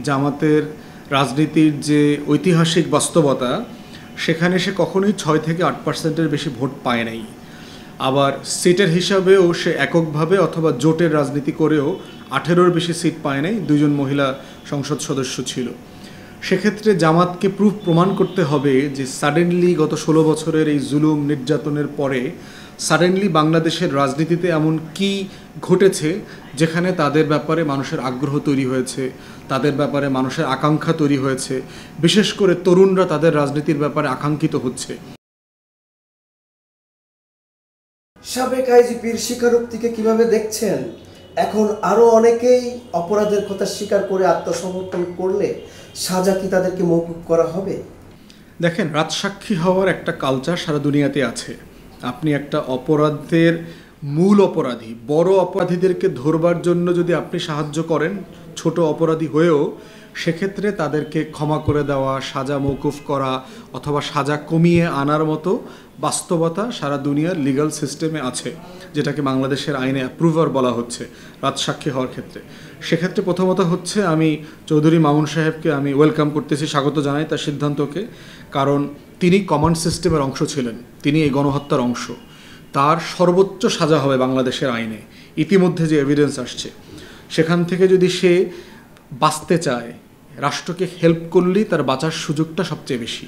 জামাতের রাজনীতির যে ঐতিহাসিক বাস্তবতা, সেখানে সে কখনোই 6 থেকে 8% বেশি ভোট পায় নাই। আবার সিটের হিসাবেও সে এককভাবে অথবা জোটের রাজনীতি করেও 18-র বেশি সিট পায় নাই, 2জন মহিলা সংসদ সদস্য ছিল। সেক্ষেত্রে জামাতকে প্রমাণ করতে হবে যে সাডেনলি গত 16 বছরের এই জুলুম নির্যাতনের পরে সাডেনলি বাংলাদেশের রাজনীতিতে এমন কি ঘটেছে যেখানে তাদের ব্যাপারে মানুষের আগ্রহ তৈরি হয়েছে, তাদের ব্যাপারে মানুষের আকাঙ্ক্ষা তৈরি হয়েছে, বিশেষ করে তরুণরা তাদের রাজনীতির ব্যাপারে আকাঙ্ক্ষিত হচ্ছে। সাবেক আইজিপির স্বীকারোক্তিকে কিভাবে দেখছেন? এখন আরও অনেকেই অপরাধের কথা স্বীকার করে আত্মসমর্পণ করলে সাজা কি তাদেরকে মওকুফ করা হবে? দেখেন, রাজসাক্ষী হওয়ার একটা কালচার সারা দুনিয়াতে আছে। আপনি একটা অপরাধের মূল অপরাধী, বড় অপরাধীদেরকে ধরবার জন্য যদি আপনি সাহায্য করেন ছোট অপরাধী হয়েও, সেক্ষেত্রে তাদেরকে ক্ষমা করে দেওয়া, সাজা মওকুফ করা অথবা সাজা কমিয়ে আনার মতো বাস্তবতা সারা দুনিয়ার লিগ্যাল সিস্টেমে আছে, যেটাকে বাংলাদেশের আইনে অ্যাপ্রুভার বলা হচ্ছে রাজসাক্ষী হওয়ার ক্ষেত্রে। সেক্ষেত্রে প্রথমত হচ্ছে আমি চৌধুরী মামুন সাহেবকে আমি ওয়েলকাম করতেছি, স্বাগত জানাই তার সিদ্ধান্তকে। কারণ তিনি কমান্ড সিস্টেমের অংশ ছিলেন, তিনি এই গণহত্যার অংশ। তার সর্বোচ্চ সাজা হবে বাংলাদেশের আইনে, ইতিমধ্যে যে এভিডেন্স আসছে সেখান থেকে। যদি সে বাঁচতে চায়, রাষ্ট্রকে হেল্প করলেই তার বাঁচার সুযোগটা সবচেয়ে বেশি।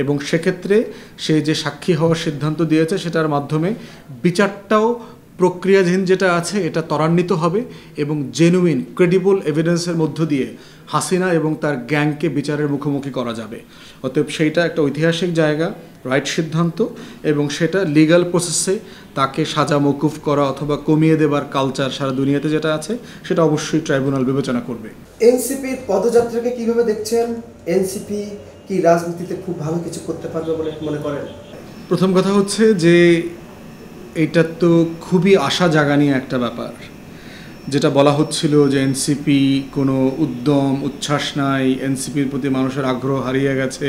এবং সেক্ষেত্রে সে যে সাক্ষী হওয়ার সিদ্ধান্ত দিয়েছে সেটার মাধ্যমে বিচারটাও প্রক্রিয়াধীন যেটা আছে এটা ত্বরান্বিত হবে এবং জেনুইন ক্রেডিবল এভিডেন্সের মধ্য দিয়ে হাসিনা এবং তার গ্যাংকে বিচারের মুখোমুখি করা যাবে। অতএব সেইটা একটা ঐতিহাসিক জায়গা, রাইট সিদ্ধান্ত, এবং সেটা লিগ্যাল প্রসেসে তাকে সাজা মওকুফ করা অথবা কমিয়ে দেবার কালচার সারা দুনিয়াতে যেটা আছে সেটা অবশ্যই ট্রাইব্যুনাল বিবেচনা করবে। এনসিপির পদযাত্রাকে কিভাবে দেখছেন? এনসিপি কি রাজনীতিতে খুব ভালো কিছু করতে পারবে বলে মনে করেন? প্রথম কথা হচ্ছে যে এইটা তো খুবই আশা জাগানিয়া একটা ব্যাপার। যেটা বলা হচ্ছিল যে এনসিপি কোনো উদ্যম উচ্ছ্বাস নাই, এনসিপির প্রতি মানুষের আগ্রহ হারিয়ে গেছে,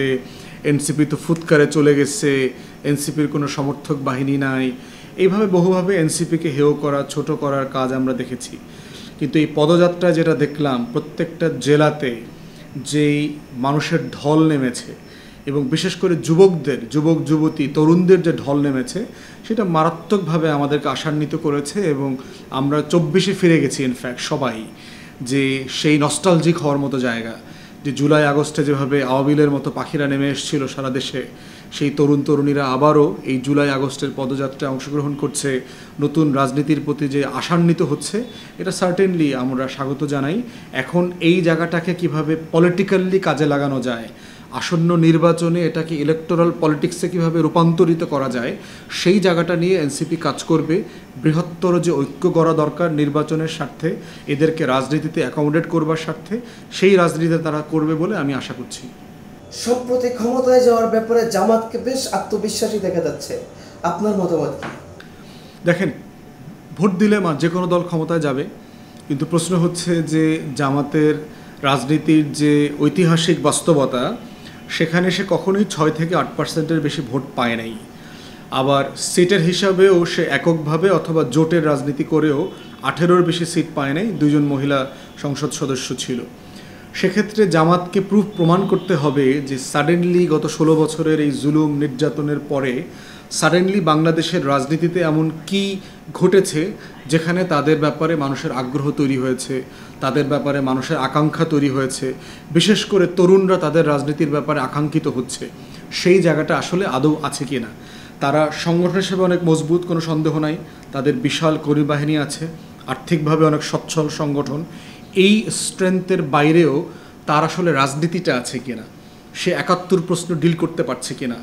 এনসিপি তো ফুৎকারে চলে গেছে, এনসিপির কোনো সমর্থক বাহিনী নাই, এইভাবে বহুভাবে এনসিপিকে হেয় করা, ছোট করার কাজ আমরা দেখেছি। কিন্তু এই পদযাত্রা যেটা দেখলাম, প্রত্যেকটা জেলাতে যেই মানুষের ঢল নেমেছে এবং বিশেষ করে যুবকদের, যুবক যুবতী তরুণদের যে ঢল নেমেছে, সেটা মারাত্মকভাবে আমাদেরকে আশান্বিত করেছে। এবং আমরা 24-এ ফিরে গেছি ইনফ্যাক্ট সবাই, যে সেই নস্টালজিক হওয়ার মতো জায়গা, যে জুলাই আগস্টে যেভাবে আওয়াবিলের মতো পাখিরা নেমে এসেছিল সারা দেশে, সেই তরুণ তরুণীরা আবারও এই জুলাই আগস্টের পদযাত্রায় অংশগ্রহণ করছে, নতুন রাজনীতির প্রতি যে আশান্বিত হচ্ছে, এটা সার্টেনলি আমরা স্বাগত জানাই। এখন এই জায়গাটাকে কিভাবে পলিটিক্যালি কাজে লাগানো যায়, আসন্ন নির্বাচনে এটাকে ইলেকটোরাল পলিটিক্সে কীভাবে রূপান্তরিত করা যায়, সেই জায়গাটা নিয়ে এনসিপি কাজ করবে। বৃহত্তর যে ঐক্য গড়া দরকার নির্বাচনের স্বার্থে, এদেরকে রাজনীতিতে অ্যাকোমোডেট করবার স্বার্থে, সেই রাজনীতিতে তারা করবে বলে আমি আশা করছি। সম্প্রতি ক্ষমতায় যাওয়ার ব্যাপারে জামাতকে বেশ আত্মবিশ্বাসী দেখা যাচ্ছে, আপনার মতামত কি? দেখেন, ভোট দিলে যে কোনো দল ক্ষমতায় যাবে, কিন্তু প্রশ্ন হচ্ছে যে জামাতের রাজনীতির যে ঐতিহাসিক বাস্তবতা, সেখানে সে কখনোই 6 থেকে 8% বেশি ভোট পায় নাই। আবার সিটের হিসাবেও সে এককভাবে অথবা জোটের রাজনীতি করেও 18-র বেশি সিট পায় নাই, 2জন মহিলা সংসদ সদস্য ছিল। সেক্ষেত্রে জামাতকে প্রমাণ করতে হবে যে সাডেনলি গত 16 বছরের এই জুলুম নির্যাতনের পরে সাডেনলি বাংলাদেশের রাজনীতিতে এমন কি ঘটেছে যেখানে তাদের ব্যাপারে মানুষের আগ্রহ তৈরি হয়েছে, তাদের ব্যাপারে মানুষের আকাঙ্ক্ষা তৈরি হয়েছে, বিশেষ করে তরুণরা তাদের রাজনীতির ব্যাপারে আকাঙ্ক্ষিত হচ্ছে, সেই জায়গাটা আসলে আদৌ আছে কি না। তারা সংগঠন হিসেবে অনেক মজবুত, কোনো সন্দেহ নাই, তাদের বিশাল কর্মী বাহিনী আছে, আর্থিকভাবে অনেক সচ্ছল সংগঠন। এই স্ট্রেংথের বাইরেও তার আসলে রাজনীতিটা আছে কিনা, সে 71 প্রশ্ন ডিল করতে পারছে কিনা,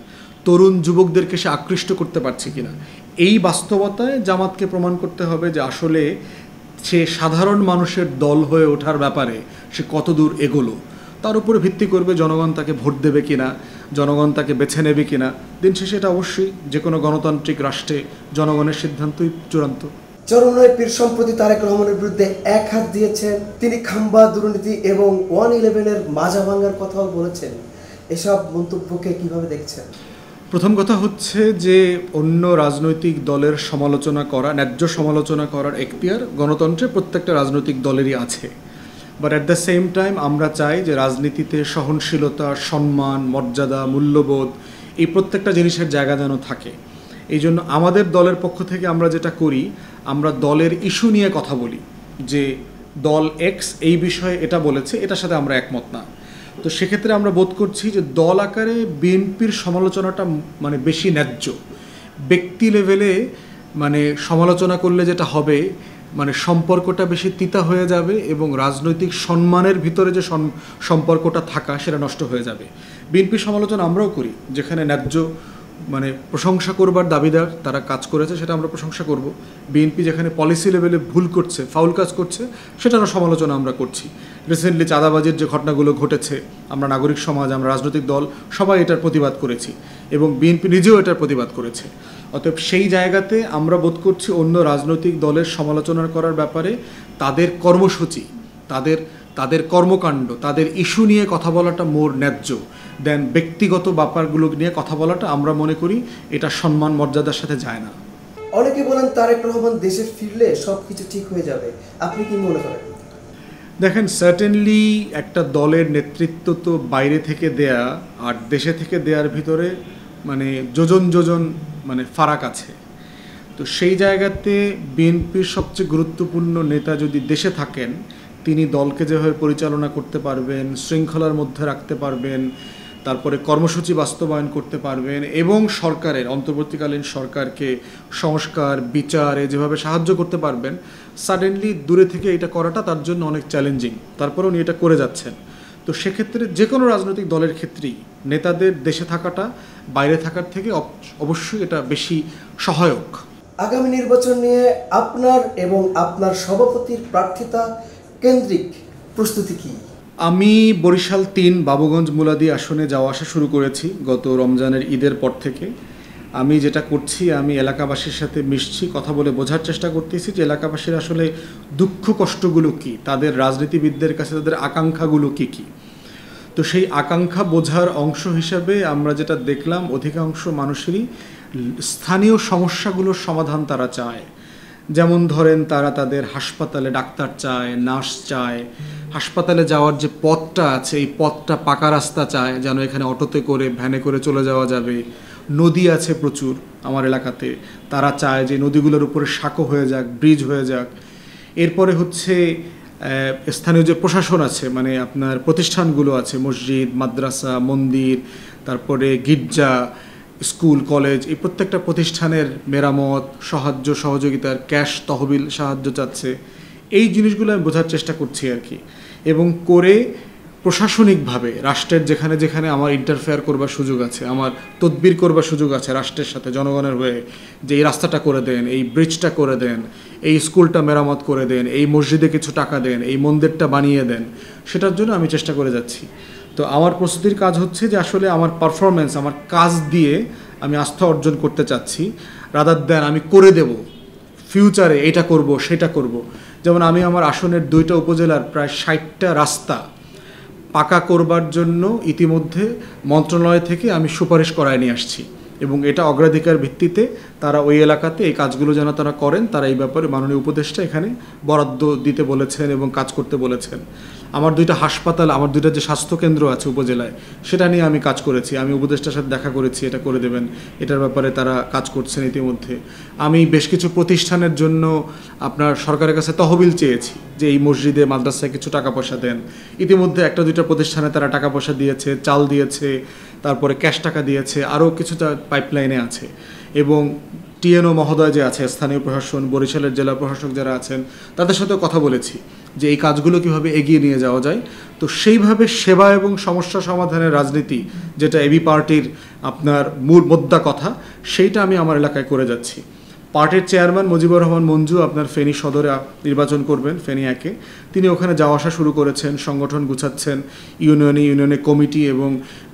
তরুণ যুবকদেরকে সে আকৃষ্ট করতে পারছে কিনা, এই বাস্তবতায় জামাতকে প্রমাণ করতে হবে যে আসলে সে সাধারণ মানুষের দল হয়ে ওঠার ব্যাপারে সে কতদূর এগোলো। তার উপরে ভিত্তি করবে জনগণ তাকে ভোট দেবে কিনা, জনগণ তাকে বেছে নেবে কিনা। দিন শেষে এটা অবশ্যই যে কোনো গণতান্ত্রিক রাষ্ট্রে জনগণের সিদ্ধান্তই চূড়ান্ত। চরমনাই পীর সম্প্রতি তারেক রহমানের বিরুদ্ধে এক হাত দিয়েছেন, তিনি খাম্বা দুর্নীতি এবং 111-এর মাজা ভাঙার কথাও বলেছেন। এসব মন্তব্যকে কিভাবে দেখছেন? প্রথম কথা হচ্ছে যে অন্য রাজনৈতিক দলের সমালোচনা করা, ন্যায্য সমালোচনা করার এখতিয়ার গণতন্ত্রে প্রত্যেকটা রাজনৈতিক দলেরই আছে। But at the same time আমরা চাই যে রাজনীতিতে সহনশীলতা, সম্মান, মর্যাদা, মূল্যবোধ এই প্রত্যেকটা জিনিসের জায়গা যেন থাকে। এই জন্য আমাদের দলের পক্ষ থেকে আমরা যেটা করি, আমরা দলের ইস্যু নিয়ে কথা বলি যে দল এক্স এই বিষয়ে এটা বলেছে, এটার সাথে আমরা একমত না। তো সেক্ষেত্রে আমরা বোধ করছি যে দল আকারে বিএনপির সমালোচনাটা মানে বেশি ন্যায্য। ব্যক্তি লেভেলে মানে সমালোচনা করলে যেটা হবে, মানে সম্পর্কটা বেশি তিতা হয়ে যাবে এবং রাজনৈতিক সম্মানের ভিতরে যে সম্পর্কটা থাকা সেটা নষ্ট হয়ে যাবে। বিএনপির সমালোচনা আমরাও করি, যেখানে ন্যায্য মানে প্রশংসা করবার দাবিদার তারা কাজ করেছে সেটা আমরা প্রশংসা করব। বিএনপি যেখানে পলিসি লেভেলে ভুল করছে, ফাউল কাজ করছে, সেটারও সমালোচনা আমরা করছি। রিসেন্টলি চাঁদাবাজির যে ঘটনাগুলো ঘটেছে, আমরা নাগরিক সমাজ, আমরা রাজনৈতিক দল সবাই এটার প্রতিবাদ করেছি এবং বিএনপি নিজেও এটার প্রতিবাদ করেছে। অতএব সেই জায়গাতে আমরা বোধ করছি অন্য রাজনৈতিক দলের সমালোচনা করার ব্যাপারে তাদের কর্মসূচি, তাদের কর্মকাণ্ড, তাদের ইস্যু নিয়ে কথা বলাটা মোর ন্যায্য দেন ব্যক্তিগত ব্যাপারগুলো নিয়ে কথা বলাটা আমরা মনে করি এটা সম্মান মর্যাদার সাথে যায় না। অনেকে বলেন তারেক রহমান দেশে ফিরলে সবকিছু ঠিক হয়ে যাবে, আপনি কি মনে করেন? দেখেন, সার্টেনলি একটা দলের নেতৃত্ব তো বাইরে থেকে দেয়া আর দেশে থেকে দেওয়ার ভিতরে মানে যোজন মানে ফারাক আছে। তো সেই জায়গাতে বিএনপির সবচেয়ে গুরুত্বপূর্ণ নেতা যদি দেশে থাকেন, তিনি দলকে যেভাবে পরিচালনা করতে পারবেন, শৃঙ্খলার মধ্যে রাখতে পারবেন, তারপরে কর্মসূচি বাস্তবায়ন করতে পারবেন এবং সরকারের অন্তর্বর্তীকালীন সরকারকে সংস্কার বিচারে যেভাবে সাহায্য করতে পারবেন, সাডেনলি দূরে থেকে এটা করাটা তার জন্য অনেক চ্যালেঞ্জিং। তারপরে উনি এটা করে যাচ্ছেন। তো সেক্ষেত্রে যে কোনো রাজনৈতিক দলের ক্ষেত্রেই নেতাদের দেশে থাকাটা বাইরে থাকার থেকে অবশ্যই এটা বেশি সহায়ক। আগামী নির্বাচন নিয়ে আপনার এবং আপনার সভাপতির প্রার্থিতা কেন্দ্রিক প্রস্তুতি কি? আমি বরিশাল ৩ বাবুগঞ্জ মুলাদি আসনে যাওয়া আসা শুরু করেছি গত রমজানের ঈদের পর থেকে। আমি যেটা করছি, আমি এলাকাবাসীর সাথে মিশছি, কথা বলে বোঝার চেষ্টা করতেছি যে এলাকাবাসীর আসলে দুঃখ কষ্টগুলো কী, তাদের রাজনীতিবিদদের কাছে তাদের আকাঙ্ক্ষাগুলো কী কী। তো সেই আকাঙ্ক্ষা বোঝার অংশ হিসাবে আমরা যেটা দেখলাম, অধিকাংশ মানুষেরই স্থানীয় সমস্যাগুলোর সমাধান তারা চায়। যেমন ধরেন, তারা তাদের হাসপাতালে ডাক্তার চায়, নার্স চায়, হাসপাতালে যাওয়ার যে পথটা আছে এই পথটা পাকা রাস্তা চায়, যেন এখানে অটোতে করে ভ্যানে করে চলে যাওয়া যাবে। নদী আছে প্রচুর আমার এলাকাতে, তারা চায় যে নদীগুলোর উপরে সাঁকো হয়ে যাক, ব্রিজ হয়ে যাক। এরপরে হচ্ছে স্থানীয় যে প্রশাসন আছে, মানে আপনার প্রতিষ্ঠানগুলো আছে, মসজিদ, মাদ্রাসা, মন্দির, তারপরে গির্জা, স্কুল, কলেজ, এই প্রত্যেকটা প্রতিষ্ঠানের মেরামত, সাহায্য সহযোগিতার ক্যাশ তহবিল সাহায্য চাচ্ছে। এই জিনিসগুলো আমি বোঝার চেষ্টা করছি আর কি, এবং করে প্রশাসনিকভাবে রাষ্ট্রের যেখানে যেখানে আমার ইন্টারফেয়ার করবার সুযোগ আছে, আমার তদবির করবার সুযোগ আছে রাষ্ট্রের সাথে জনগণের হয়ে, যে এই রাস্তাটা করে দেন, এই ব্রিজটা করে দেন, এই স্কুলটা মেরামত করে দেন, এই মসজিদে কিছু টাকা দেন, এই মন্দিরটা বানিয়ে দেন, সেটার জন্য আমি চেষ্টা করে যাচ্ছি। তো আমার প্রস্তুতির কাজ হচ্ছে যে আসলে আমার পারফরমেন্স, আমার কাজ দিয়ে আমি আস্থা অর্জন করতে চাচ্ছি, রাদার দ্যান আমি করে দেব ফিউচারে এটা করব সেটা করব। যেমন আমি আমার আসনের 2টা উপজেলার প্রায় 60টা রাস্তা পাকা করবার জন্য ইতিমধ্যে মন্ত্রণালয় থেকে আমি সুপারিশ করায় নিয়ে আসছি, এবং এটা অগ্রাধিকার ভিত্তিতে তারা ওই এলাকাতে এই কাজগুলো যেন তারা করেন, তারা এই ব্যাপারে মাননীয় উপদেষ্টা এখানে বরাদ্দ দিতে বলেছেন এবং কাজ করতে বলেছেন। আমার 2টা হাসপাতাল, আমার 2টা যে স্বাস্থ্যকেন্দ্র আছে উপজেলায়, সেটা নিয়ে আমি কাজ করেছি, আমি উপদেষ্টার সাথে দেখা করেছি, এটা করে দেবেন, এটার ব্যাপারে তারা কাজ করছেন ইতিমধ্যে। আমি বেশ কিছু প্রতিষ্ঠানের জন্য আপনার সরকারের কাছে তহবিল চেয়েছি যে এই মসজিদে, মাদ্রাসায় কিছু টাকা পয়সা দেন। ইতিমধ্যে 1-2টা প্রতিষ্ঠানে তারা টাকা পয়সা দিয়েছে, চাল দিয়েছে, তারপরে ক্যাশ টাকা দিয়েছে, আরও কিছুটা পাইপলাইনে আছে। এবং টিএনও মহোদয় যে আছে, স্থানীয় প্রশাসন, বরিশালের জেলা প্রশাসক যারা আছেন, তাদের সাথেও কথা বলেছি যে এই কাজগুলো কীভাবে এগিয়ে নিয়ে যাওয়া যায়। তো সেইভাবে সেবা এবং সমস্যা সমাধানের রাজনীতি, যেটা এবি পার্টির আপনার মূল মোদ্দা কথা, সেইটা আমি আমার এলাকায় করে যাচ্ছি। পার্টির চেয়ারম্যান মুজিবুর রহমান মঞ্জু আপনার ফেনী সদরে নির্বাচন করবেন, ফেনী 1-এ। তিনি ওখানে যাওয়া আসা শুরু করেছেন, সংগঠন গুছাচ্ছেন, ইউনিয়নে কমিটি এবং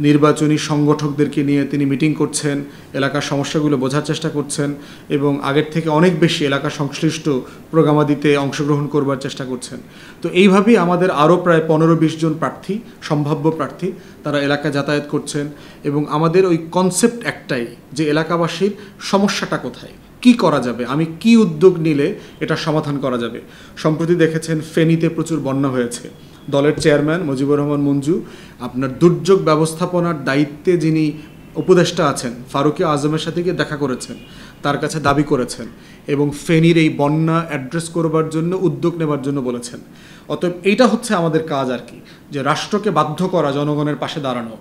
নির্বাচনী সংগঠকদেরকে নিয়ে তিনি মিটিং করছেন, এলাকার সমস্যাগুলো বোঝার চেষ্টা করছেন এবং আগের থেকে অনেক বেশি এলাকা সংশ্লিষ্ট প্রোগ্রামাদিতে অংশগ্রহণ করবার চেষ্টা করছেন। তো এইভাবেই আমাদের আরও প্রায় 15-20 জন প্রার্থী, সম্ভাব্য প্রার্থী, তারা এলাকায় যাতায়াত করছেন। এবং আমাদের ওই কনসেপ্ট একটাই, যে এলাকাবাসীর সমস্যাটা কোথায়, কি করা যাবে, আমি কি উদ্যোগ নিলে এটা সমাধান করা যাবে। সম্প্রতি দেখেছেন ফেনীতে প্রচুর বন্যা হয়েছে, দলের চেয়ারম্যান মুজিবুর রহমান মঞ্জু আপনার দুর্যোগ ব্যবস্থাপনার দায়িত্বে যিনি উপদেষ্টা আছেন ফারুকী আজমের সাথে গিয়ে দেখা করেছেন, তার কাছে দাবি করেছেন এবং ফেনীর এই বন্যা অ্যাড্রেস করবার জন্য উদ্যোগ নেবার জন্য বলেছেন। অতএব এইটা হচ্ছে আমাদের কাজ আর কি, যে রাষ্ট্রকে বাধ্য করা জনগণের পাশে দাঁড়ানো,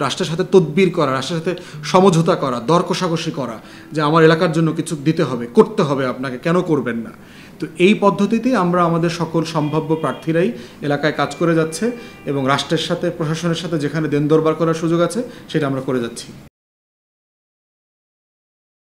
রাষ্ট্রের সাথে তদবির করা, রাষ্ট্রের সাথে সমঝোতা করা, দর কষাকষি করা, যে আমার এলাকার জন্য কিছু দিতে হবে, করতে হবে, আপনাকে কেন করবেন না। তো এই পদ্ধতিতেই আমরা আমাদের সকল সম্ভাব্য প্রার্থীরাই এলাকায় কাজ করে যাচ্ছে এবং রাষ্ট্রের সাথে প্রশাসনের সাথে যেখানে দেন দরবার করার সুযোগ আছে সেটা আমরা করে যাচ্ছি।